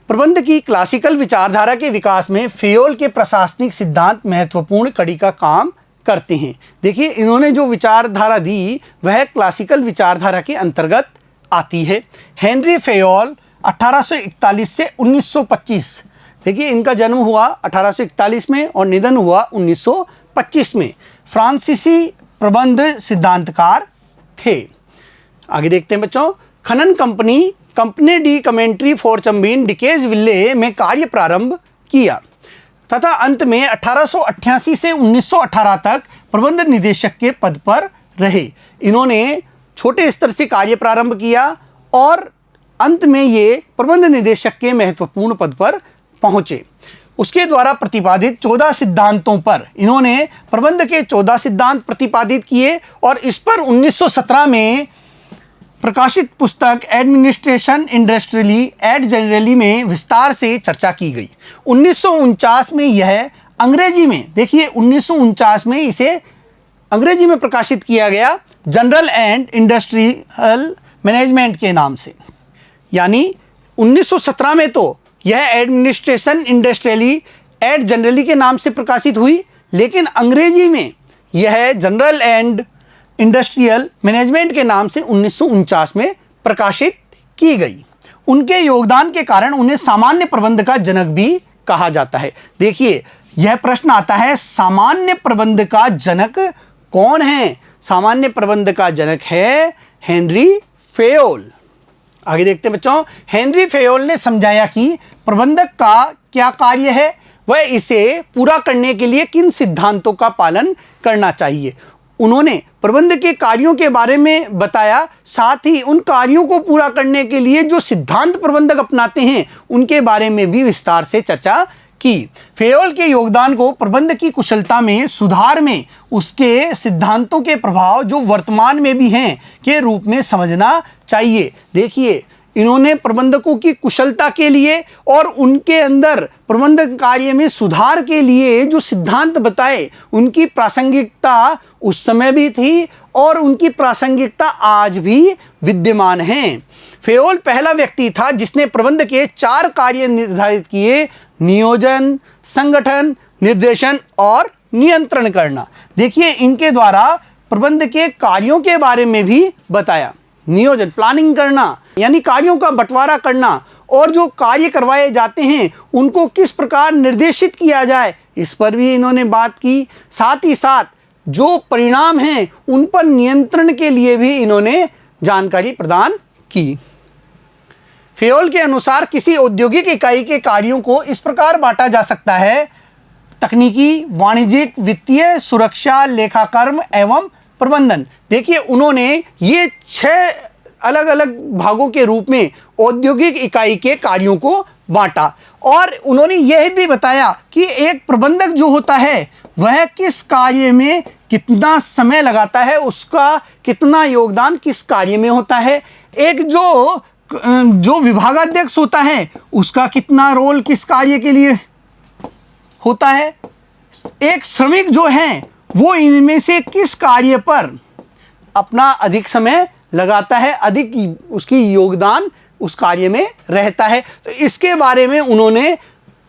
प्रबंध की क्लासिकल विचारधारा के विकास में फेयोल के प्रशासनिक सिद्धांत महत्वपूर्ण कड़ी का काम करते हैं। देखिए, इन्होंने जो विचारधारा दी वह क्लासिकल विचारधारा के अंतर्गत आती है। हेनरी फेयोल 1841 से 1925, देखिए इनका जन्म हुआ 1841 में और निधन हुआ 1925 में, फ्रांसीसी प्रबंध सिद्धांतकार थे। आगे देखते हैं बच्चों। खनन कंपनी डी कमेंट्री फॉर चंबीन डिकेज विल्ले में कार्य प्रारंभ किया तथा अंत में 1888 से 1918 तक प्रबंध निदेशक के पद पर रहे। इन्होंने छोटे स्तर से कार्य प्रारंभ किया और अंत में ये प्रबंध निदेशक के महत्वपूर्ण पद पर पहुंचे। उसके द्वारा प्रतिपादित 14 सिद्धांतों पर इन्होंने प्रबंध के 14 सिद्धांत प्रतिपादित किए और इस पर 1917 में प्रकाशित पुस्तक एडमिनिस्ट्रेशन इंडस्ट्रियली एड जनरली में विस्तार से चर्चा की गई। 1949 में यह अंग्रेजी में, देखिए 1949 में इसे अंग्रेजी में प्रकाशित किया गया जनरल एंड इंडस्ट्रियल मैनेजमेंट के नाम से। यानी 1917 में तो यह एडमिनिस्ट्रेशन इंडस्ट्रियली एड जनरली के नाम से प्रकाशित हुई, लेकिन अंग्रेजी में यह जनरल एंड इंडस्ट्रियल मैनेजमेंट के नाम से 1949 में प्रकाशित की गई। उनके योगदान के कारण उन्हें सामान्य प्रबंध का जनक भी कहा जाता है। देखिए, यह प्रश्न आता है, सामान्य प्रबंध का जनक कौन है? सामान्य प्रबंध का जनक है हेनरी फेयोल। आगे देखते हैं बच्चों। हेनरी फेयोल ने समझाया कि प्रबंधक का क्या कार्य है, वह इसे पूरा करने के लिए किन सिद्धांतों का पालन करना चाहिए। उन्होंने प्रबंध के कार्यों के बारे में बताया, साथ ही उन कार्यों को पूरा करने के लिए जो सिद्धांत प्रबंधक अपनाते हैं उनके बारे में भी विस्तार से चर्चा की। फेयोल के योगदान को प्रबंध की कुशलता में सुधार में उसके सिद्धांतों के प्रभाव जो वर्तमान में भी हैं के रूप में समझना चाहिए। देखिए, इन्होंने प्रबंधकों की कुशलता के लिए और उनके अंदर प्रबंधक कार्य में सुधार के लिए जो सिद्धांत बताए उनकी प्रासंगिकता उस समय भी थी और उनकी प्रासंगिकता आज भी विद्यमान है। फेयोल पहला व्यक्ति था जिसने प्रबंध के 4 कार्य निर्धारित किए: नियोजन, संगठन, निर्देशन और नियंत्रण करना। देखिए, इनके द्वारा प्रबंध के कार्यों के बारे में भी बताया। नियोजन, प्लानिंग करना, यानी कार्यों का बंटवारा करना, और जो कार्य करवाए जाते हैं उनको किस प्रकार निर्देशित किया जाए, इस पर भी इन्होंने बात की। साथ ही साथ जो परिणाम हैं उन पर नियंत्रण के लिए भी इन्होंने जानकारी प्रदान की। फेयोल के अनुसार किसी औद्योगिक इकाई के कार्यों को इस प्रकार बांटा जा सकता है: तकनीकी, वाणिज्यिक, वित्तीय, सुरक्षा, लेखाकर्म एवं प्रबंधन। देखिए, उन्होंने ये 6 अलग अलग भागों के रूप में औद्योगिक इकाई के कार्यों को बांटा और उन्होंने यह भी बताया कि एक प्रबंधक जो होता है वह किस कार्य में कितना समय लगाता है, उसका कितना योगदान किस कार्य में होता है। एक जो विभागाध्यक्ष होता है उसका कितना रोल किस कार्य के लिए होता है। एक श्रमिक जो है वो इनमें से किस कार्य पर अपना अधिक समय लगाता है, अधिक उसकी योगदान उस कार्य में रहता है। तो इसके बारे में उन्होंने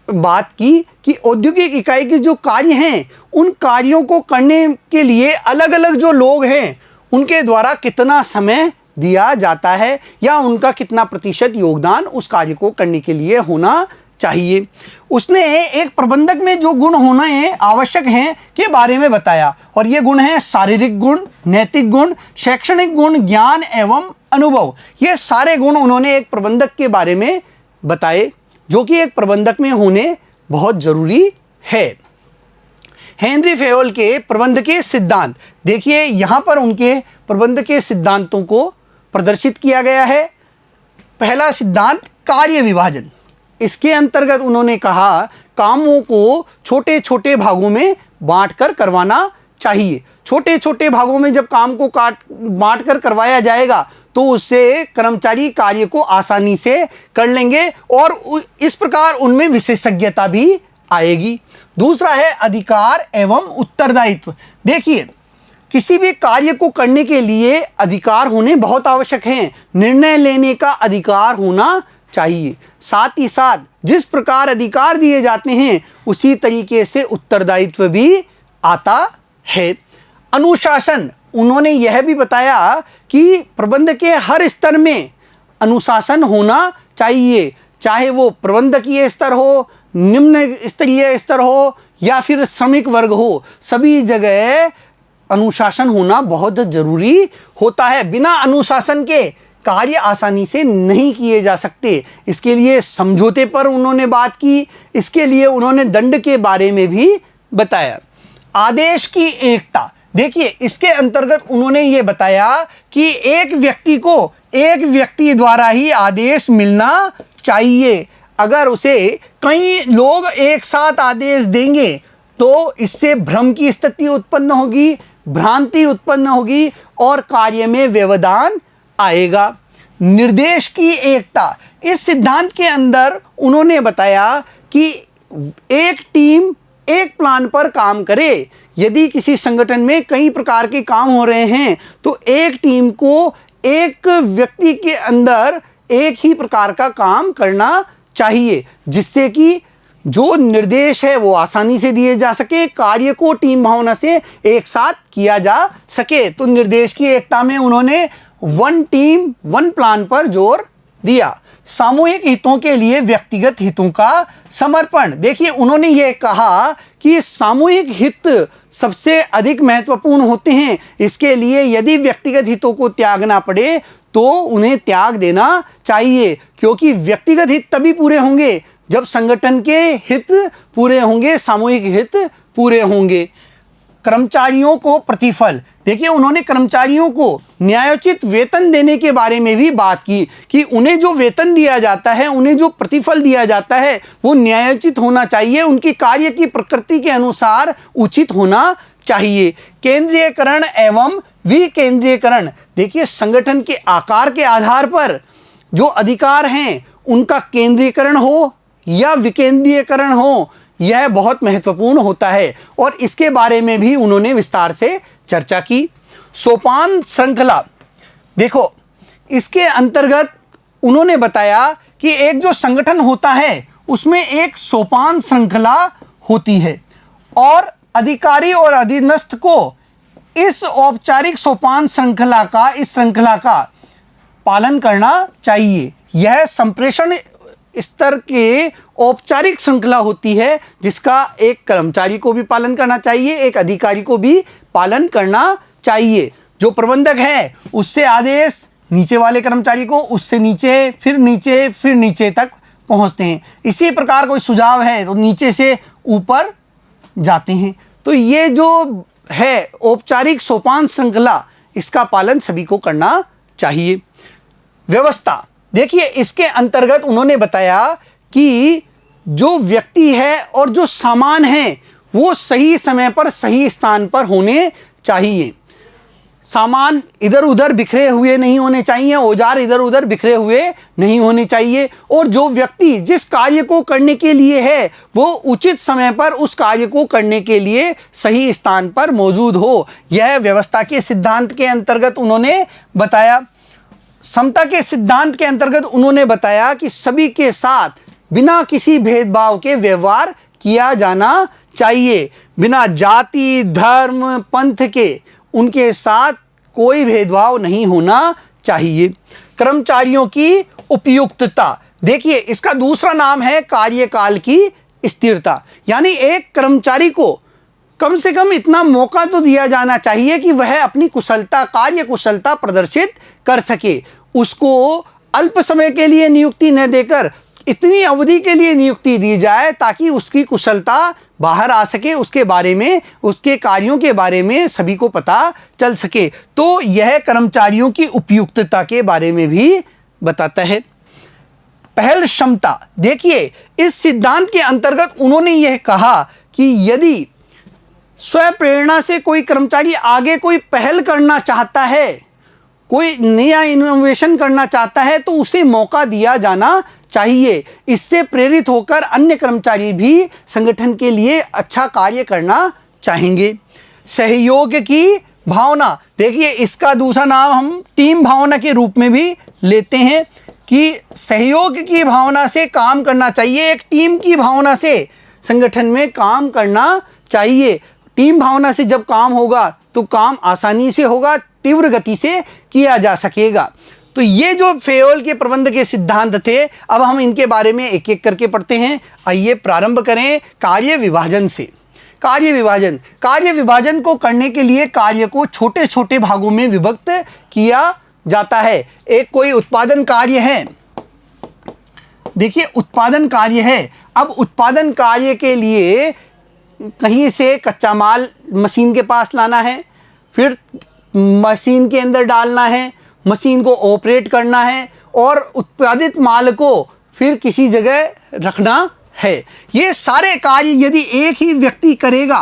बात की कि औद्योगिक इकाई के जो कार्य हैं उन कार्यों को करने के लिए अलग अलग जो लोग हैं उनके द्वारा कितना समय दिया जाता है या उनका कितना प्रतिशत योगदान उस कार्य को करने के लिए होना चाहिए। उसने एक प्रबंधक में जो गुण होने आवश्यक हैं के बारे में बताया और ये गुण हैं शारीरिक गुण, नैतिक गुण, शैक्षणिक गुण, ज्ञान एवं अनुभव। ये सारे गुण उन्होंने एक प्रबंधक के बारे में बताए जो कि एक प्रबंधक में होने बहुत जरूरी है। हेनरी फेयोल के प्रबंध के सिद्धांत, देखिए यहाँ पर उनके प्रबंध के सिद्धांतों को प्रदर्शित किया गया है। पहला सिद्धांत कार्य विभाजन। इसके अंतर्गत उन्होंने कहा कामों को छोटे छोटे भागों में बांटकर करवाना चाहिए। छोटे छोटे भागों में जब काम को बांटकर करवाया जाएगा तो उससे कर्मचारी कार्य को आसानी से कर लेंगे और इस प्रकार उनमें विशेषज्ञता भी आएगी। दूसरा है अधिकार एवं उत्तरदायित्व। देखिए, किसी भी कार्य को करने के लिए अधिकार होने बहुत आवश्यक हैं। निर्णय लेने का अधिकार होना चाहिए। साथ ही साथ जिस प्रकार अधिकार दिए जाते हैं उसी तरीके से उत्तरदायित्व भी आता है। अनुशासन, उन्होंने यह भी बताया कि प्रबंध के हर स्तर में अनुशासन होना चाहिए, चाहे वो प्रबंधकीय स्तर हो, निम्न स्तरीय स्तर हो या फिर श्रमिक वर्ग हो, सभी जगह अनुशासन होना बहुत जरूरी होता है। बिना अनुशासन के कार्य आसानी से नहीं किए जा सकते। इसके लिए समझौते पर उन्होंने बात की, इसके लिए उन्होंने दंड के बारे में भी बताया। आदेश की एकता, देखिए इसके अंतर्गत उन्होंने ये बताया कि एक व्यक्ति को एक व्यक्ति द्वारा ही आदेश मिलना चाहिए। अगर उसे कई लोग एक साथ आदेश देंगे तो इससे भ्रम की स्थिति उत्पन्न होगी, भ्रांति उत्पन्न होगी और कार्य में व्यवधान आएगा। निर्देश की एकता, इस सिद्धांत के अंदर उन्होंने बताया कि एक टीम एक प्लान पर काम करे। यदि किसी संगठन में कई प्रकार के काम हो रहे हैं तो एक टीम को एक व्यक्ति के अंदर एक ही प्रकार का काम करना चाहिए, जिससे कि जो निर्देश है वो आसानी से दिए जा सके, कार्य को टीम भावना से एक साथ किया जा सके। तो निर्देश की एकता में उन्होंने वन टीम वन प्लान पर जोर दिया। सामूहिक हितों के लिए व्यक्तिगत हितों का समर्पण, देखिए उन्होंने ये कहा कि सामूहिक हित सबसे अधिक महत्वपूर्ण होते हैं। इसके लिए यदि व्यक्तिगत हितों को त्यागना पड़े तो उन्हें त्याग देना चाहिए, क्योंकि व्यक्तिगत हित तभी पूरे होंगे जब संगठन के हित पूरे होंगे, सामूहिक हित पूरे होंगे। कर्मचारियों को प्रतिफल, देखिए उन्होंने कर्मचारियों को न्यायोचित वेतन देने के बारे में भी बात की कि उन्हें जो वेतन दिया जाता है, उन्हें जो प्रतिफल दिया जाता है वो न्यायोचित होना चाहिए, उनकी कार्य की प्रकृति के अनुसार उचित होना चाहिए। केंद्रीयकरण एवं विकेंद्रीयकरण, देखिए संगठन के आकार के आधार पर जो अधिकार हैं उनका केंद्रीयकरण हो या विकेंद्रीयकरण हो, यह बहुत महत्वपूर्ण होता है और इसके बारे में भी उन्होंने विस्तार से चर्चा की। सोपान श्रृंखला, देखो इसके अंतर्गत उन्होंने बताया कि एक जो संगठन होता है उसमें एक सोपान श्रृंखला होती है और अधिकारी और अधीनस्थ को इस औपचारिक सोपान श्रृंखला का, इस श्रृंखला का पालन करना चाहिए। यह संप्रेषण स्तर के औपचारिक श्रृंखला होती है जिसका एक कर्मचारी को भी पालन करना चाहिए, एक अधिकारी को भी पालन करना चाहिए। जो प्रबंधक है उससे आदेश नीचे वाले कर्मचारी को, उससे नीचे फिर नीचे तक पहुंचते हैं। इसी प्रकार कोई सुझाव है तो नीचे से ऊपर जाते हैं। तो ये जो है औपचारिक सोपान श्रृंखला, इसका पालन सभी को करना चाहिए। व्यवस्था, देखिए इसके अंतर्गत उन्होंने बताया कि जो व्यक्ति है और जो सामान है वो सही समय पर सही स्थान पर होने चाहिए। सामान इधर उधर बिखरे हुए नहीं होने चाहिए, औजार इधर उधर बिखरे हुए नहीं होने चाहिए और जो व्यक्ति जिस कार्य को करने के लिए है वो उचित समय पर उस कार्य को करने के लिए सही स्थान पर मौजूद हो। यह व्यवस्था के सिद्धांत के अंतर्गत उन्होंने बताया। समता के सिद्धांत के अंतर्गत उन्होंने बताया कि सभी के साथ बिना किसी भेदभाव के व्यवहार किया जाना चाहिए, बिना जाति धर्म पंथ के उनके साथ कोई भेदभाव नहीं होना चाहिए। कर्मचारियों की उपयुक्तता, देखिए इसका दूसरा नाम है कार्यकाल की स्थिरता, यानी एक कर्मचारी को कम से कम इतना मौका तो दिया जाना चाहिए कि वह अपनी कुशलता, कार्य कुशलता प्रदर्शित कर सके। उसको अल्प समय के लिए नियुक्ति न देकर इतनी अवधि के लिए नियुक्ति दी जाए ताकि उसकी कुशलता बाहर आ सके, उसके बारे में, उसके कार्यों के बारे में सभी को पता चल सके। तो यह कर्मचारियों की उपयुक्तता के बारे में भी बताता है। पहल क्षमता, देखिए इस सिद्धांत के अंतर्गत उन्होंने यह कहा कि यदि स्वयं प्रेरणा से कोई कर्मचारी आगे कोई पहल करना चाहता है, कोई नया इनोवेशन करना चाहता है तो उसे मौका दिया जाना चाहिए। इससे प्रेरित होकर अन्य कर्मचारी भी संगठन के लिए अच्छा कार्य करना चाहेंगे। सहयोग की भावना, देखिए इसका दूसरा नाम हम टीम भावना के रूप में भी लेते हैं। कि सहयोग की भावना से काम करना चाहिए, एक टीम की भावना से संगठन में काम करना चाहिए। टीम भावना से जब काम होगा तो काम आसानी से होगा, तीव्र गति से किया जा सकेगा। तो ये जो फेयोल के प्रबंध के सिद्धांत थे, अब हम इनके बारे में एक एक करके पढ़ते हैं। आइए प्रारंभ करें कार्य विभाजन से। कार्य विभाजन को करने के लिए कार्य को छोटे छोटे भागों में विभक्त किया जाता है। एक कोई उत्पादन कार्य है, देखिए उत्पादन कार्य है। अब उत्पादन कार्य के लिए कहीं से कच्चा माल मशीन के पास लाना है, फिर मशीन के अंदर डालना है, मशीन को ऑपरेट करना है और उत्पादित माल को फिर किसी जगह रखना है। ये सारे कार्य यदि एक ही व्यक्ति करेगा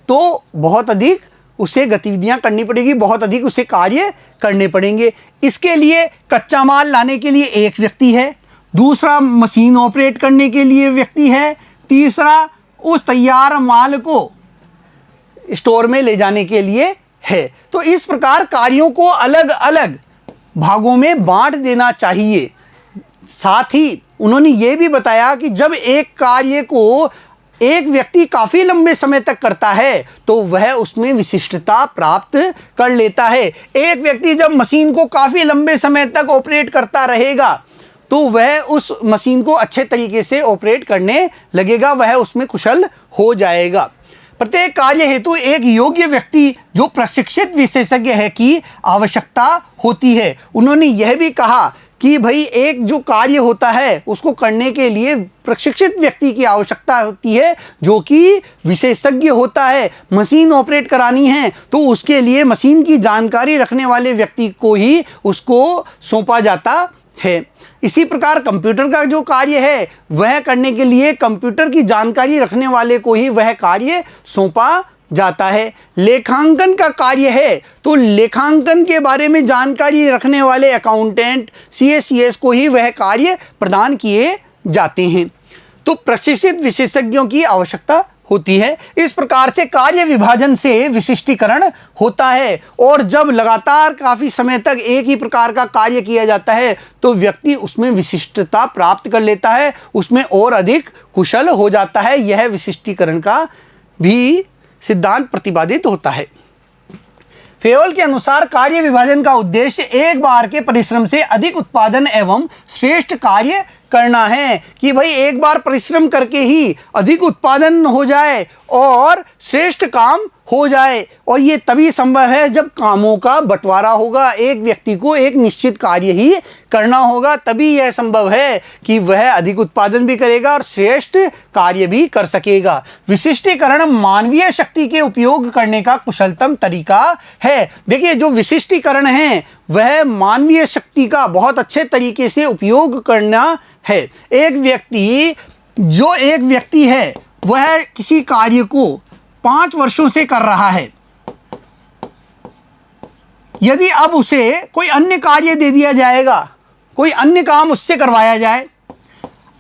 तो बहुत अधिक उसे गतिविधियां करनी पड़ेगी, बहुत अधिक उसे कार्य करने पड़ेंगे। इसके लिए कच्चा माल लाने के लिए एक व्यक्ति है, दूसरा मशीन ऑपरेट करने के लिए व्यक्ति है, तीसरा उस तैयार माल को स्टोर में ले जाने के लिए है। तो इस प्रकार कार्यों को अलग अलग भागों में बांट देना चाहिए। साथ ही उन्होंने ये भी बताया कि जब एक कार्य को एक व्यक्ति काफ़ी लंबे समय तक करता है तो वह उसमें विशिष्टता प्राप्त कर लेता है। एक व्यक्ति जब मशीन को काफ़ी लंबे समय तक ऑपरेट करता रहेगा तो वह उस मशीन को अच्छे तरीके से ऑपरेट करने लगेगा, वह उसमें कुशल हो जाएगा। प्रत्येक कार्य हेतु एक योग्य व्यक्ति जो प्रशिक्षित विशेषज्ञ है की आवश्यकता होती है। उन्होंने यह भी कहा कि भाई एक जो कार्य होता है उसको करने के लिए प्रशिक्षित व्यक्ति की आवश्यकता होती है जो कि विशेषज्ञ होता है। मशीन ऑपरेट करानी है तो उसके लिए मशीन की जानकारी रखने वाले व्यक्ति को ही उसको सौंपा जाता है। इसी प्रकार कंप्यूटर का जो कार्य है वह करने के लिए कंप्यूटर की जानकारी रखने वाले को ही वह कार्य सौंपा जाता है। लेखांकन का कार्य है तो लेखांकन के बारे में जानकारी रखने वाले अकाउंटेंट CA/CS को ही वह कार्य प्रदान किए जाते हैं। तो प्रशिक्षित विशेषज्ञों की आवश्यकता होती है। इस प्रकार से कार्य विभाजन से विशिष्टीकरण होता है और जब लगातार काफ़ी समय तक एक ही प्रकार का कार्य किया जाता है तो व्यक्ति उसमें विशिष्टता प्राप्त कर लेता है, उसमें और अधिक कुशल हो जाता है। यह विशिष्टीकरण का भी सिद्धांत प्रतिपादित होता है। फेयोल के अनुसार कार्य विभाजन का उद्देश्य एक बार के परिश्रम से अधिक उत्पादन एवं श्रेष्ठ कार्य करना है कि भाई एक बार परिश्रम करके ही अधिक उत्पादन हो जाए और श्रेष्ठ काम हो जाए। और ये तभी संभव है जब कामों का बंटवारा होगा, एक व्यक्ति को एक निश्चित कार्य ही करना होगा, तभी यह संभव है कि वह अधिक उत्पादन भी करेगा और श्रेष्ठ कार्य भी कर सकेगा। विशिष्टीकरण मानवीय शक्ति के उपयोग करने का कुशलतम तरीका है। देखिए जो विशिष्टीकरण है वह मानवीय शक्ति का बहुत अच्छे तरीके से उपयोग करना है। एक व्यक्ति है वह किसी कार्य को 5 वर्षों से कर रहा है, यदि अब उसे कोई अन्य कार्य दे दिया जाएगा, कोई अन्य काम उससे करवाया जाए,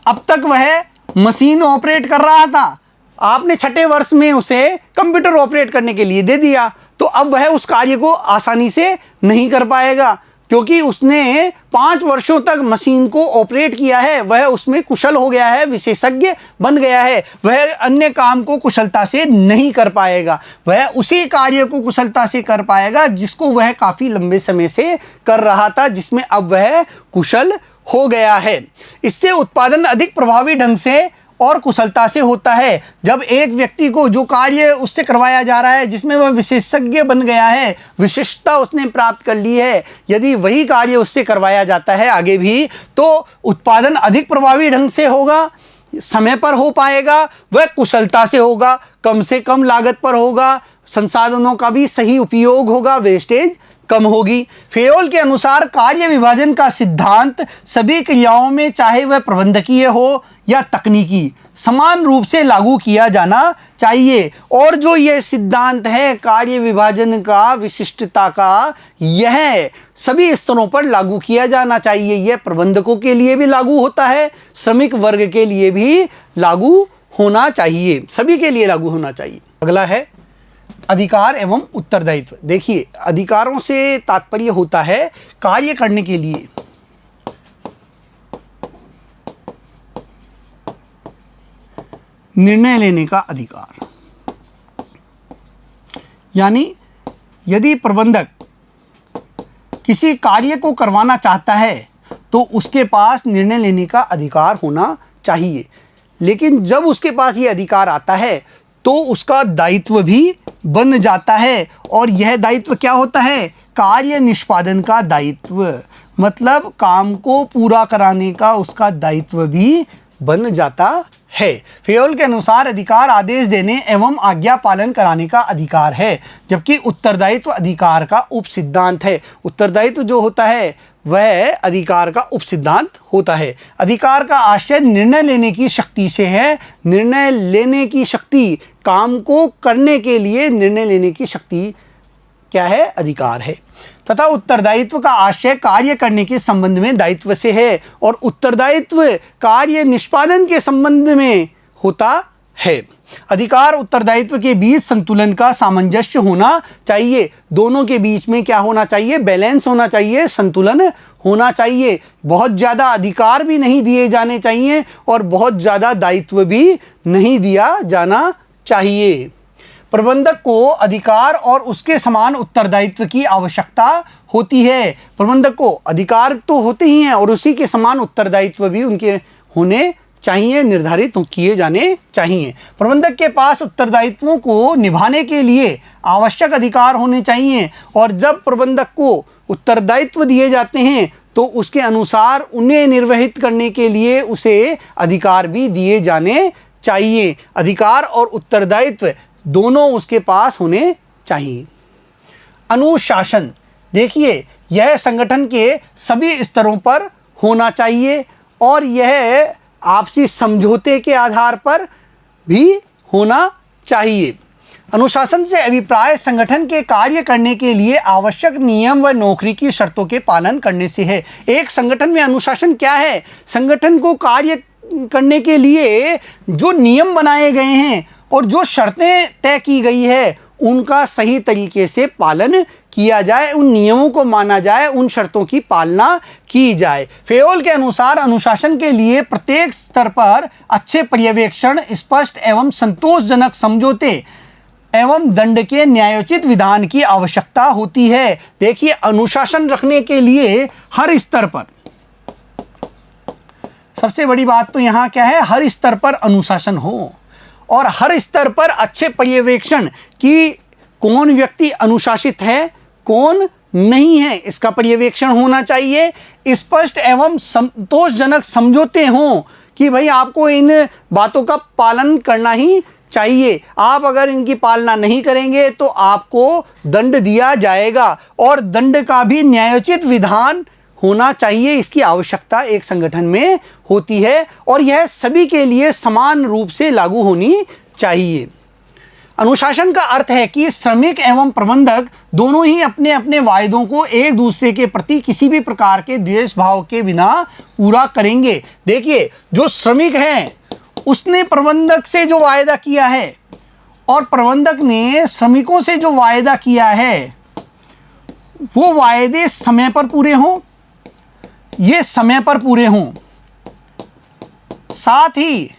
अब तक वह मशीन ऑपरेट कर रहा था, आपने 6ठे वर्ष में उसे कंप्यूटर ऑपरेट करने के लिए दे दिया, तो अब वह उस कार्य को आसानी से नहीं कर पाएगा क्योंकि उसने 5 वर्षों तक मशीन को ऑपरेट किया है, वह उसमें कुशल हो गया है, विशेषज्ञ बन गया है। वह अन्य काम को कुशलता से नहीं कर पाएगा, वह उसी कार्य को कुशलता से कर पाएगा जिसको वह काफ़ी लंबे समय से कर रहा था, जिसमें अब वह कुशल हो गया है। इससे उत्पादन अधिक प्रभावी ढंग से और कुशलता से होता है। जब एक व्यक्ति को जो कार्य उससे करवाया जा रहा है जिसमें वह विशेषज्ञ बन गया है, विशिष्टता उसने प्राप्त कर ली है, यदि वही कार्य उससे करवाया जाता है आगे भी तो उत्पादन अधिक प्रभावी ढंग से होगा, समय पर हो पाएगा, वह कुशलता से होगा, कम से कम लागत पर होगा, संसाधनों का भी सही उपयोग होगा, वेस्टेज कम होगी। फेयोल के अनुसार कार्य विभाजन का सिद्धांत सभी क्रियाओं में, चाहे वह प्रबंधकीय हो या तकनीकी, समान रूप से लागू किया जाना चाहिए। और जो यह सिद्धांत है कार्य विभाजन का, विशिष्टता का, यह सभी स्तरों पर लागू किया जाना चाहिए। यह प्रबंधकों के लिए भी लागू होता है, श्रमिक वर्ग के लिए भी लागू होना चाहिए, सभी के लिए लागू होना चाहिए। अगला है अधिकार एवं उत्तरदायित्व। देखिए अधिकारों से तात्पर्य होता है कार्य करने के लिए निर्णय लेने का अधिकार। यानी यदि प्रबंधक किसी कार्य को करवाना चाहता है तो उसके पास निर्णय लेने का अधिकार होना चाहिए, लेकिन जब उसके पास ये अधिकार आता है तो उसका दायित्व भी बन जाता है। और यह दायित्व क्या होता है? कार्य निष्पादन का दायित्व, मतलब काम को पूरा कराने का उसका दायित्व भी बन जाता है। फेयोल के अनुसार अधिकार आदेश देने एवं आज्ञा पालन कराने का अधिकार है, जबकि उत्तरदायित्व अधिकार का उपसिद्धांत है। उत्तरदायित्व जो होता है वह अधिकार का उपसिद्धांत होता है। अधिकार का आशय निर्णय लेने की शक्ति से है। निर्णय लेने की शक्ति, काम को करने के लिए निर्णय लेने की शक्ति क्या है? अधिकार है। तथा उत्तरदायित्व का आशय कार्य करने के संबंध में दायित्व से है और उत्तरदायित्व कार्य निष्पादन के संबंध में होता है। अधिकार उत्तरदायित्व के बीच संतुलन का सामंजस्य होना चाहिए। दोनों के बीच में क्या होना चाहिए? बैलेंस होना चाहिए, संतुलन होना चाहिए। बहुत ज़्यादा अधिकार भी नहीं दिए जाने चाहिए और बहुत ज़्यादा दायित्व भी नहीं दिया जाना चाहिए। प्रबंधक को अधिकार और उसके समान उत्तरदायित्व की आवश्यकता होती है। प्रबंधक को अधिकार तो होते ही हैं और उसी के समान उत्तरदायित्व भी उनके होने चाहिए, निर्धारित किए जाने चाहिए। प्रबंधक के पास उत्तरदायित्वों को निभाने के लिए आवश्यक अधिकार होने चाहिए और जब प्रबंधक को उत्तरदायित्व दिए जाते हैं तो उसके अनुसार उन्हें निर्वहित करने के लिए उसे अधिकार भी दिए जाने चाहिए। अधिकार और उत्तरदायित्व दोनों उसके पास होने चाहिए। अनुशासन, देखिए यह संगठन के सभी स्तरों पर होना चाहिए और यह आपसी समझौते के आधार पर भी होना चाहिए। अनुशासन से अभिप्राय संगठन के कार्य करने के लिए आवश्यक नियम व नौकरी की शर्तों के पालन करने से है। एक संगठन में अनुशासन क्या है? संगठन को कार्य करने के लिए जो नियम बनाए गए हैं और जो शर्तें तय की गई है उनका सही तरीके से पालन किया जाए, उन नियमों को माना जाए, उन शर्तों की पालना की जाए। फेयोल के अनुसार अनुशासन के लिए प्रत्येक स्तर पर अच्छे पर्यवेक्षण, स्पष्ट एवं संतोषजनक समझौते एवं दंड के न्यायोचित विधान की आवश्यकता होती है। देखिए अनुशासन रखने के लिए हर स्तर पर, सबसे बड़ी बात तो यहाँ क्या है? हर स्तर पर अनुशासन हो और हर स्तर पर अच्छे पर्यवेक्षण कि कौन व्यक्ति अनुशासित है, कौन नहीं है, इसका पर्यवेक्षण होना चाहिए। स्पष्ट एवं संतोषजनक समझौते हों कि भाई आपको इन बातों का पालन करना ही चाहिए, आप अगर इनकी पालना नहीं करेंगे तो आपको दंड दिया जाएगा और दंड का भी न्यायोचित विधान होना चाहिए। इसकी आवश्यकता एक संगठन में होती है और यह सभी के लिए समान रूप से लागू होनी चाहिए। अनुशासन का अर्थ है कि श्रमिक एवं प्रबंधक दोनों ही अपने अपने वायदों को एक दूसरे के प्रति किसी भी प्रकार के द्वेष भाव के बिना पूरा करेंगे। देखिए जो श्रमिक है उसने प्रबंधक से जो वायदा किया है और प्रबंधक ने श्रमिकों से जो वायदा किया है वो वायदे समय पर पूरे हों, ये समय पर पूरे हों, साथ ही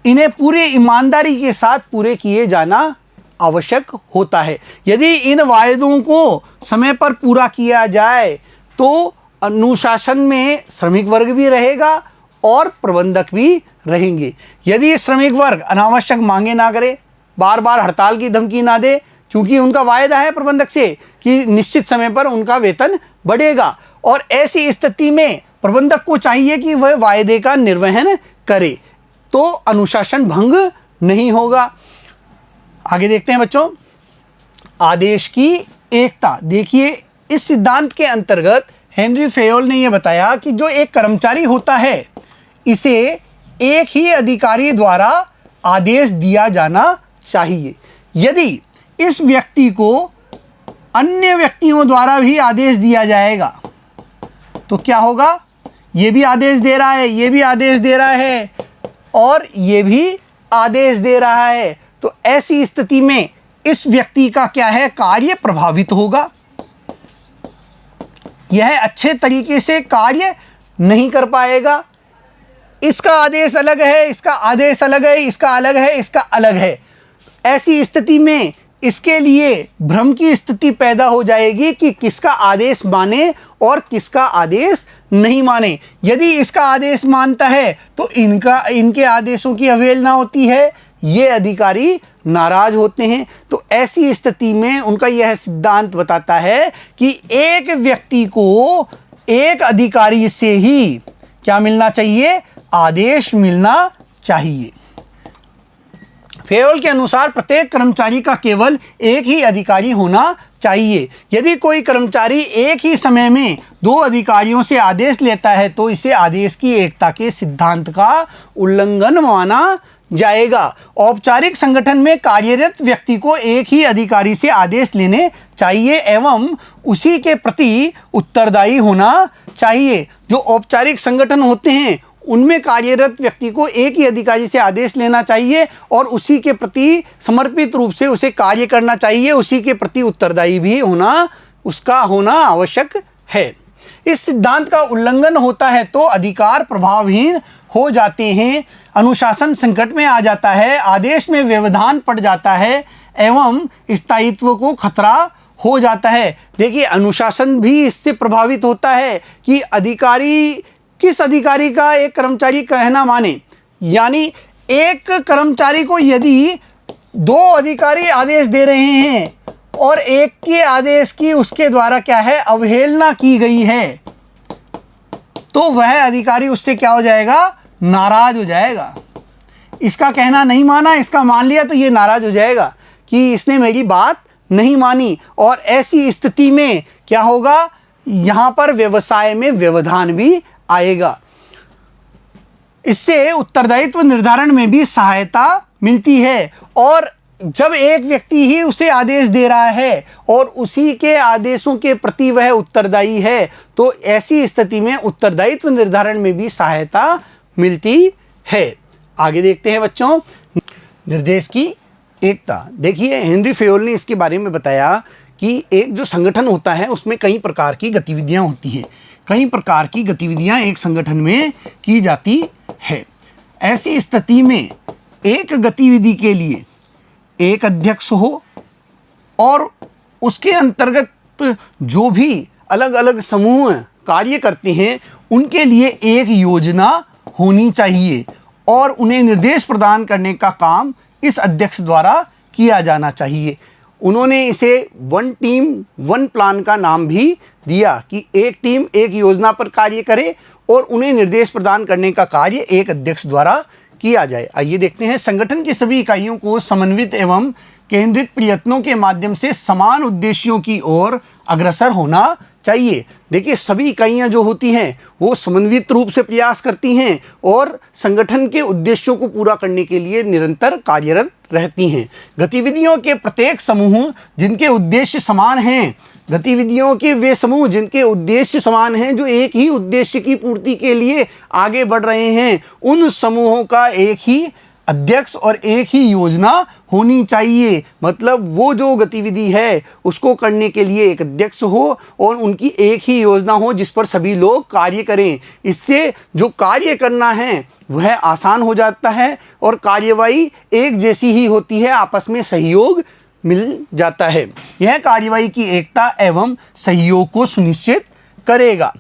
इन्हें पूरी ईमानदारी के साथ पूरे किए जाना आवश्यक होता है। यदि इन वायदों को समय पर पूरा किया जाए तो अनुशासन में श्रमिक वर्ग भी रहेगा और प्रबंधक भी रहेंगे। यदि श्रमिक वर्ग अनावश्यक मांगे ना करे, बार बार हड़ताल की धमकी ना दे, क्योंकि उनका वायदा है प्रबंधक से कि निश्चित समय पर उनका वेतन बढ़ेगा और ऐसी स्थिति में प्रबंधक को चाहिए कि वह वायदे का निर्वहन करे, तो अनुशासन भंग नहीं होगा। आगे देखते हैं बच्चों, आदेश की एकता। देखिए इस सिद्धांत के अंतर्गत हेनरी फेयोल ने यह बताया कि जो एक कर्मचारी होता है इसे एक ही अधिकारी द्वारा आदेश दिया जाना चाहिए। यदि इस व्यक्ति को अन्य व्यक्तियों द्वारा भी आदेश दिया जाएगा तो क्या होगा? ये भी आदेश दे रहा है, ये भी आदेश दे रहा है और ये भी आदेश दे रहा है, तो ऐसी स्थिति में इस व्यक्ति का क्या है? कार्य प्रभावित होगा। यह अच्छे तरीके से कार्य नहीं कर पाएगा। इसका आदेश अलग है, इसका आदेश अलग है, इसका अलग है, इसका अलग है। ऐसी स्थिति में इसके लिए भ्रम की स्थिति पैदा हो जाएगी कि किसका आदेश माने और किसका आदेश नहीं माने। यदि इसका आदेश मानता है तो इनके आदेशों की अवहेलना होती है, ये अधिकारी नाराज होते हैं। तो ऐसी स्थिति में उनका यह सिद्धांत बताता है कि एक व्यक्ति को एक अधिकारी से ही क्या मिलना चाहिए, आदेश मिलना चाहिए। फेयोल के अनुसार प्रत्येक कर्मचारी का केवल एक ही अधिकारी होना चाहिए। यदि कोई कर्मचारी एक ही समय में दो अधिकारियों से आदेश लेता है तो इसे आदेश की एकता के सिद्धांत का उल्लंघन माना जाएगा। औपचारिक संगठन में कार्यरत व्यक्ति को एक ही अधिकारी से आदेश लेने चाहिए एवं उसी के प्रति उत्तरदायी होना चाहिए। जो औपचारिक संगठन होते हैं उनमें कार्यरत व्यक्ति को एक ही अधिकारी से आदेश लेना चाहिए और उसी के प्रति समर्पित रूप से उसे कार्य करना चाहिए, उसी के प्रति उत्तरदायी भी उसका होना आवश्यक है। इस सिद्धांत का उल्लंघन होता है तो अधिकार प्रभावहीन हो जाते हैं, अनुशासन संकट में आ जाता है, आदेश में व्यवधान पड़ जाता है एवं स्थायित्व को खतरा हो जाता है। देखिए, अनुशासन भी इससे प्रभावित होता है कि अधिकारी किस अधिकारी का एक कर्मचारी कहना माने। यानी एक कर्मचारी को यदि दो अधिकारी आदेश दे रहे हैं और एक के आदेश की उसके द्वारा क्या है, अवहेलना की गई है, तो वह अधिकारी उससे क्या हो जाएगा, नाराज हो जाएगा। इसका कहना नहीं माना, इसका मान लिया तो ये नाराज हो जाएगा कि इसने मेरी बात नहीं मानी। और ऐसी स्थिति में क्या होगा, यहाँ पर व्यवसाय में व्यवधान भी आएगा। इससे उत्तरदायित्व निर्धारण में भी सहायता मिलती है। और जब एक व्यक्ति ही उसे आदेश दे रहा है और उसी के आदेशों के प्रति वह उत्तरदायी है तो ऐसी स्थिति में उत्तरदायित्व निर्धारण में भी सहायता मिलती है। आगे देखते हैं बच्चों, निर्देश की एकता। देखिए, हेनरी फेयोल ने इसके बारे में बताया कि एक जो संगठन होता है उसमें कई प्रकार की गतिविधियां होती हैं, कई प्रकार की गतिविधियां एक संगठन में की जाती है। ऐसी स्थिति में एक गतिविधि के लिए एक अध्यक्ष हो और उसके अंतर्गत जो भी अलग अलग समूह कार्य करते हैं उनके लिए एक योजना होनी चाहिए और उन्हें निर्देश प्रदान करने का काम इस अध्यक्ष द्वारा किया जाना चाहिए। उन्होंने इसे वन टीम वन प्लान का नाम भी दिया कि एक टीम एक योजना पर कार्य करे और उन्हें निर्देश प्रदान करने का कार्य एक अध्यक्ष द्वारा किया जाए। आइए देखते हैं, संगठन की सभी इकाइयों को समन्वित एवं केंद्रित प्रयत्नों के माध्यम से समान उद्देश्यों की ओर अग्रसर होना चाहिए। देखिए, सभी इकाइयां जो होती हैं वो समन्वित रूप से प्रयास करती हैं और संगठन के उद्देश्यों को पूरा करने के लिए निरंतर कार्यरत रहती हैं। गतिविधियों के प्रत्येक समूह जिनके उद्देश्य समान हैं, गतिविधियों के वे समूह जिनके उद्देश्य समान हैं, जो एक ही उद्देश्य की पूर्ति के लिए आगे बढ़ रहे हैं, उन समूहों का एक ही अध्यक्ष और एक ही योजना होनी चाहिए। मतलब वो जो गतिविधि है उसको करने के लिए एक अध्यक्ष हो और उनकी एक ही योजना हो जिस पर सभी लोग कार्य करें। इससे जो कार्य करना है वह आसान हो जाता है और कार्यवाही एक जैसी ही होती है, आपस में सहयोग मिल जाता है। यह कार्यवाही की एकता एवं सहयोग को सुनिश्चित करेगा।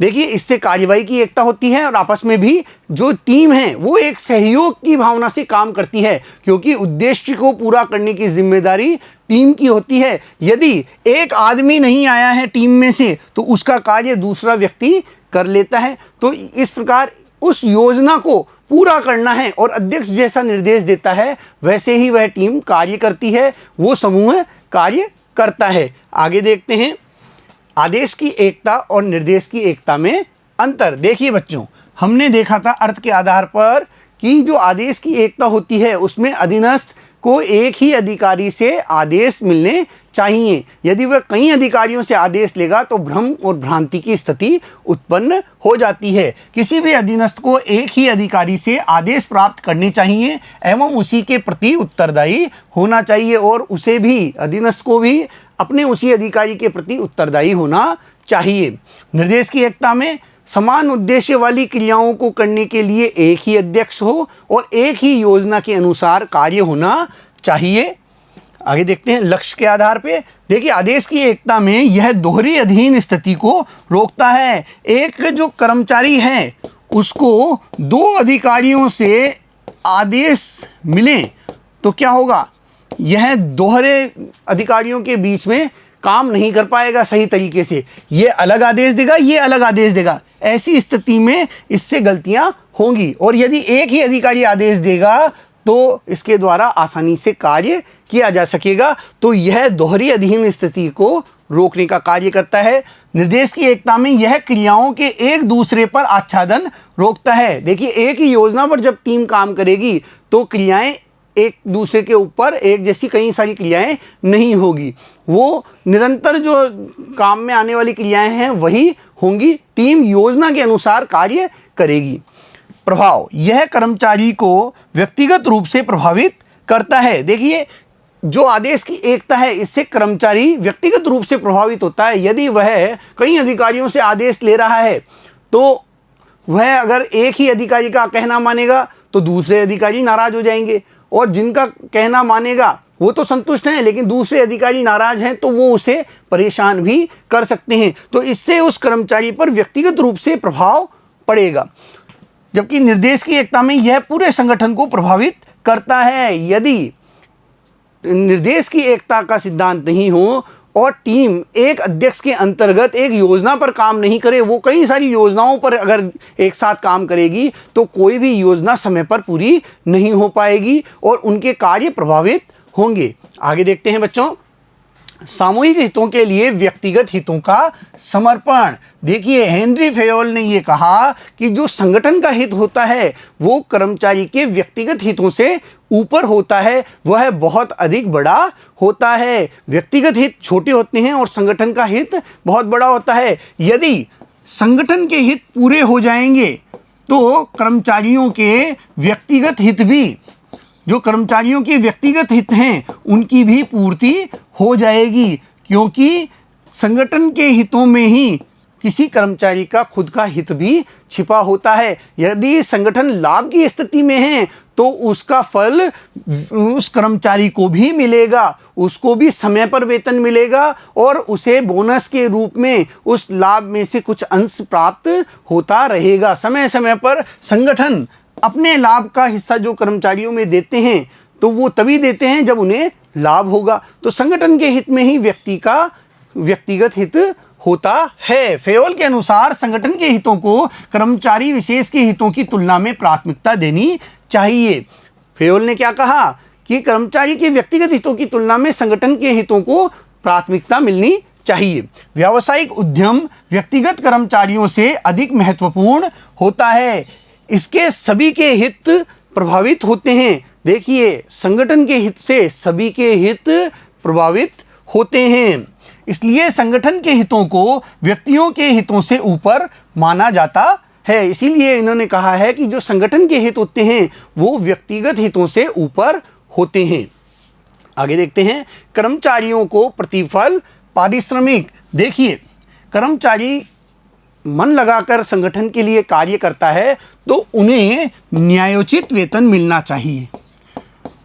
देखिए, इससे कार्यवाही की एकता होती है और आपस में भी जो टीम है वो एक सहयोग की भावना से काम करती है, क्योंकि उद्देश्य को पूरा करने की जिम्मेदारी टीम की होती है। यदि एक आदमी नहीं आया है टीम में से तो उसका कार्य दूसरा व्यक्ति कर लेता है। तो इस प्रकार उस योजना को पूरा करना है और अध्यक्ष जैसा निर्देश देता है वैसे ही वह टीम कार्य करती है, वो समूह कार्य करता है। आगे देखते हैं, आदेश की एकता और निर्देश की एकता में अंतर। देखिए बच्चों, हमने देखा था अर्थ के आधार पर कि जो आदेश की एकता होती है उसमें अधीनस्थ को एक ही अधिकारी से आदेश मिलने चाहिए। यदि वह कई अधिकारियों से आदेश लेगा तो भ्रम और भ्रांति की स्थिति उत्पन्न हो जाती है। किसी भी अधीनस्थ को एक ही अधिकारी से आदेश प्राप्त करने चाहिए एवं उसी के प्रति उत्तरदायी होना चाहिए और उसे भी, अधीनस्थ को भी अपने उसी अधिकारी के प्रति उत्तरदायी होना चाहिए। निर्देश की एकता में समान उद्देश्य वाली क्रियाओं को करने के लिए एक ही अध्यक्ष हो और एक ही योजना के अनुसार कार्य होना चाहिए। आगे देखते हैं लक्ष्य के आधार पे। देखिए आदेश की एकता में यह दोहरी अधीन स्थिति को रोकता है। एक जो कर्मचारी है उसको दो अधिकारियों से आदेश मिले तो क्या होगा, यह दोहरे अधिकारियों के बीच में काम नहीं कर पाएगा सही तरीके से। ये अलग आदेश देगा, ये अलग आदेश देगा, ऐसी स्थिति में इससे गलतियां होंगी। और यदि एक ही अधिकारी आदेश देगा तो इसके द्वारा आसानी से कार्य किया जा सकेगा। तो यह दोहरी अधीन स्थिति को रोकने का कार्य करता है। निर्देश की एकता में यह क्रियाओं के एक दूसरे पर आच्छादन रोकता है। देखिए एक ही योजना पर जब टीम काम करेगी तो क्रियाएं एक दूसरे के ऊपर एक जैसी कई सारी क्रियाएं नहीं होगी, वो निरंतर जो काम में आने वाली क्रियाएं हैं वही होंगी। टीम योजना के अनुसार कार्य करेगी। प्रभाव, यह कर्मचारी को व्यक्तिगत रूप से प्रभावित करता है। देखिए जो आदेश की एकता है इससे कर्मचारी व्यक्तिगत रूप से प्रभावित होता है। यदि वह कई अधिकारियों से आदेश ले रहा है तो वह अगर एक ही अधिकारी का कहना मानेगा तो दूसरे अधिकारी नाराज हो जाएंगे, और जिनका कहना मानेगा वो तो संतुष्ट हैं लेकिन दूसरे अधिकारी नाराज हैं तो वो उसे परेशान भी कर सकते हैं। तो इससे उस कर्मचारी पर व्यक्तिगत रूप से प्रभाव पड़ेगा। जबकि निर्देश की एकता में यह पूरे संगठन को प्रभावित करता है। यदि निर्देश की एकता का सिद्धांत नहीं हो और टीम एक अध्यक्ष के अंतर्गत एक योजना पर काम नहीं करे, वो कई सारी योजनाओं पर अगर एक साथ काम करेगी तो कोई भी योजना समय पर पूरी नहीं हो पाएगी और उनके कार्य प्रभावित होंगे। आगे देखते हैं बच्चों, सामूहिक हितों के लिए व्यक्तिगत हितों का समर्पण। देखिए हेनरी फेयोल ने यह कहा कि जो संगठन का हित होता है वो कर्मचारी के व्यक्तिगत हितों से ऊपर होता है, वह बहुत अधिक बड़ा होता है। व्यक्तिगत हित छोटे होते हैं और संगठन का हित बहुत बड़ा होता है। यदि संगठन के हित पूरे हो जाएंगे तो कर्मचारियों के व्यक्तिगत हित भी, जो कर्मचारियों के व्यक्तिगत हित हैं उनकी भी पूर्ति हो जाएगी, क्योंकि संगठन के हितों में ही किसी कर्मचारी का खुद का हित भी छिपा होता है। यदि संगठन लाभ की स्थिति में है तो उसका फल उस कर्मचारी को भी मिलेगा, उसको भी समय पर वेतन मिलेगा और उसे बोनस के रूप में उस लाभ में से कुछ अंश प्राप्त होता रहेगा। समय समय पर संगठन अपने लाभ का हिस्सा जो कर्मचारियों में देते हैं तो वो तभी देते हैं जब उन्हें लाभ होगा। तो संगठन के हित में ही व्यक्ति का व्यक्तिगत हित होता है। फेयोल के अनुसार संगठन के हितों को कर्मचारी विशेष के हितों की तुलना में प्राथमिकता देनी चाहिए। फेयोल ने क्या कहा कि कर्मचारी के व्यक्तिगत हितों की तुलना में संगठन के हितों को प्राथमिकता मिलनी चाहिए। व्यावसायिक उद्यम व्यक्तिगत कर्मचारियों से अधिक महत्वपूर्ण होता है, इसके सभी के हित प्रभावित होते हैं। देखिए संगठन के हित से सभी के हित प्रभावित होते हैं, इसलिए संगठन के हितों को व्यक्तियों के हितों से ऊपर माना जाता है। इसीलिए इन्होंने कहा है कि जो संगठन के हित होते हैं वो व्यक्तिगत हितों से ऊपर होते हैं। आगे देखते हैं कर्मचारियों को प्रतिफल पारिश्रमिक। देखिए कर्मचारी मन लगाकर संगठन के लिए कार्य करता है तो उन्हें न्यायोचित वेतन मिलना चाहिए।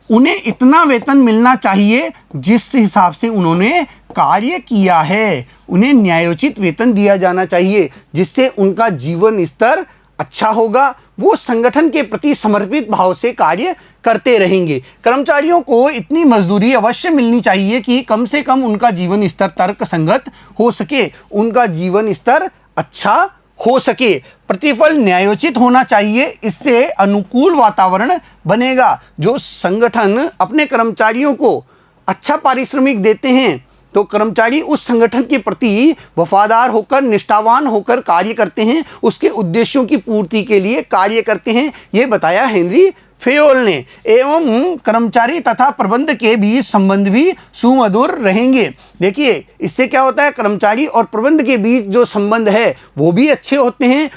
उन्हें इतना वेतन मिलना चाहिए जिस हिसाब से उन्होंने कार्य किया है। उन्हें न्यायोचित वेतन दिया जाना चाहिए जिससे उनका जीवन स्तर अच्छा होगा, वो संगठन के प्रति समर्पित भाव से कार्य करते रहेंगे। कर्मचारियों को इतनी मजदूरी अवश्य मिलनी चाहिए कि कम से कम उनका जीवन स्तर तर्कसंगत हो सके, उनका जीवन स्तर अच्छा हो सके। प्रतिफल न्यायोचित होना चाहिए, इससे अनुकूल वातावरण बनेगा। जो संगठन अपने कर्मचारियों को अच्छा पारिश्रमिक देते हैं तो कर्मचारी उस संगठन के प्रति वफादार होकर निष्ठावान होकर कार्य करते हैं, उसके उद्देश्यों की पूर्ति के लिए कार्य करते हैं, ये बताया हेनरी फेयोल ने। एवं कर्मचारी तथा प्रबंध के बीच संबंध भी सुमधुर रहेंगे। देखिए इससे क्या होता है, कर्मचारी और प्रबंध के बीच जो संबंध है वो भी अच्छे होते हैं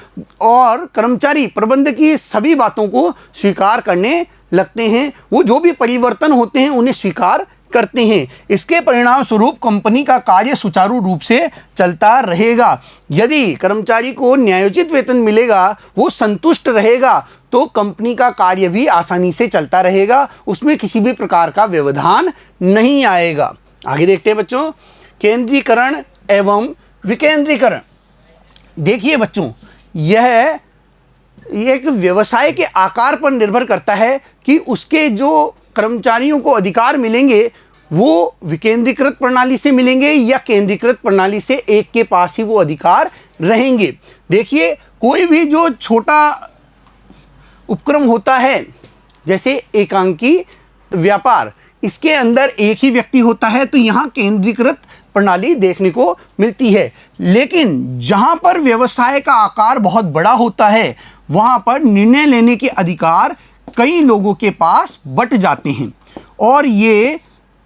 और कर्मचारी प्रबंध की सभी बातों को स्वीकार करने लगते हैं। वो जो भी परिवर्तन होते हैं उन्हें स्वीकार करते हैं। इसके परिणाम स्वरूप कंपनी का कार्य सुचारू रूप से चलता रहेगा। यदि कर्मचारी को न्यायोचित वेतन मिलेगा, वो संतुष्ट रहेगा, तो कंपनी का कार्य भी आसानी से चलता रहेगा, उसमें किसी भी प्रकार का व्यवधान नहीं आएगा। आगे देखते हैं बच्चों, केंद्रीकरण एवं विकेंद्रीकरण। देखिए बच्चों, यह एक व्यवसाय के आकार पर निर्भर करता है कि उसके जो कर्मचारियों को अधिकार मिलेंगे वो विकेंद्रीकृत प्रणाली से मिलेंगे या केंद्रीकृत प्रणाली से, एक के पास ही वो अधिकार रहेंगे। देखिए, कोई भी जो छोटा उपक्रम होता है, जैसे एकांकी व्यापार, इसके अंदर एक ही व्यक्ति होता है, तो यहाँ केंद्रीकृत प्रणाली देखने को मिलती है। लेकिन जहाँ पर व्यवसाय का आकार बहुत बड़ा होता है, वहाँ पर निर्णय लेने के अधिकार कई लोगों के पास बट जाते हैं, और ये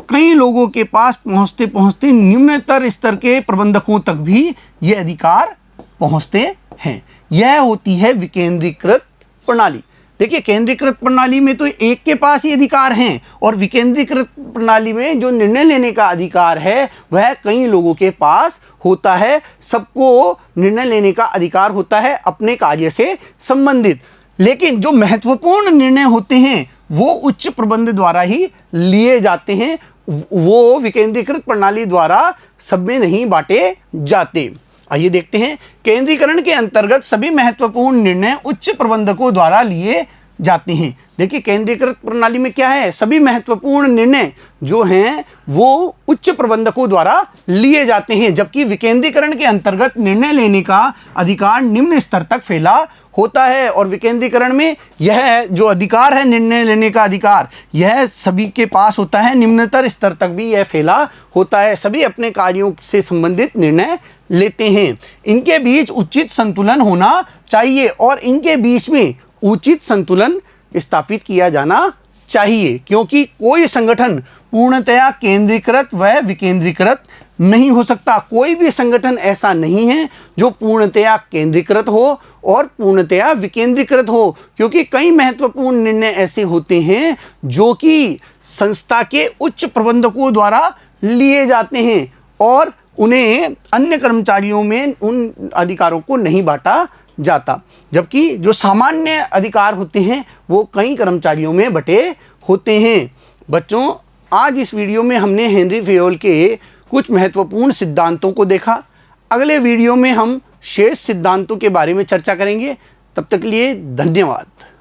कई लोगों के पास पहुँचते पहुँचते निम्नतर स्तर के प्रबंधकों तक भी ये अधिकार पहुँचते हैं। यह होती है विकेंद्रीकृत प्रणाली। देखिए, केंद्रीकृत प्रणाली में तो एक के पास ही अधिकार हैं, और विकेंद्रीकृत प्रणाली में जो निर्णय लेने का अधिकार है वह कई लोगों के पास होता है। सबको निर्णय लेने का अधिकार होता है अपने कार्य से संबंधित, लेकिन जो महत्वपूर्ण निर्णय होते हैं वो उच्च प्रबंध द्वारा ही लिए जाते हैं, वो विकेंद्रीकृत प्रणाली द्वारा सब में नहीं बांटे जाते। आइए देखते हैं, केंद्रीकरण के अंतर्गत सभी महत्वपूर्ण निर्णय उच्च प्रबंधकों द्वारा लिए जाते हैं। देखिए, केंद्रीकृत प्रणाली में क्या है, सभी महत्वपूर्ण निर्णय जो हैं वो उच्च प्रबंधकों द्वारा लिए जाते हैं, जबकि विकेंद्रीकरण के अंतर्गत निर्णय लेने का अधिकार निम्न स्तर तक फैला होता है। और विकेंद्रीकरण में यह जो अधिकार है, निर्णय लेने का अधिकार, यह सभी के पास होता है, निम्नतर स्तर तक भी यह फैला होता है। सभी अपने कार्यों से संबंधित निर्णय लेते हैं। इनके बीच उचित संतुलन होना चाहिए, और इनके बीच में उचित संतुलन स्थापित किया जाना चाहिए, क्योंकि कोई संगठन पूर्णतया केंद्रीकृत व विकेंद्रीकृत नहीं हो सकता। कोई भी संगठन ऐसा नहीं है जो पूर्णतया केंद्रीकृत हो और पूर्णतया विकेंद्रीकृत हो, क्योंकि कई महत्वपूर्ण निर्णय ऐसे होते हैं जो कि संस्था के उच्च प्रबंधकों द्वारा लिए जाते हैं, और उन्हें अन्य कर्मचारियों में उन अधिकारों को नहीं बांटा जाता, जबकि जो सामान्य अधिकार होते हैं वो कई कर्मचारियों में बटे होते हैं। बच्चों, आज इस वीडियो में हमने हेनरी फेयोल के कुछ महत्वपूर्ण सिद्धांतों को देखा। अगले वीडियो में हम शेष सिद्धांतों के बारे में चर्चा करेंगे। तब तक के लिए धन्यवाद।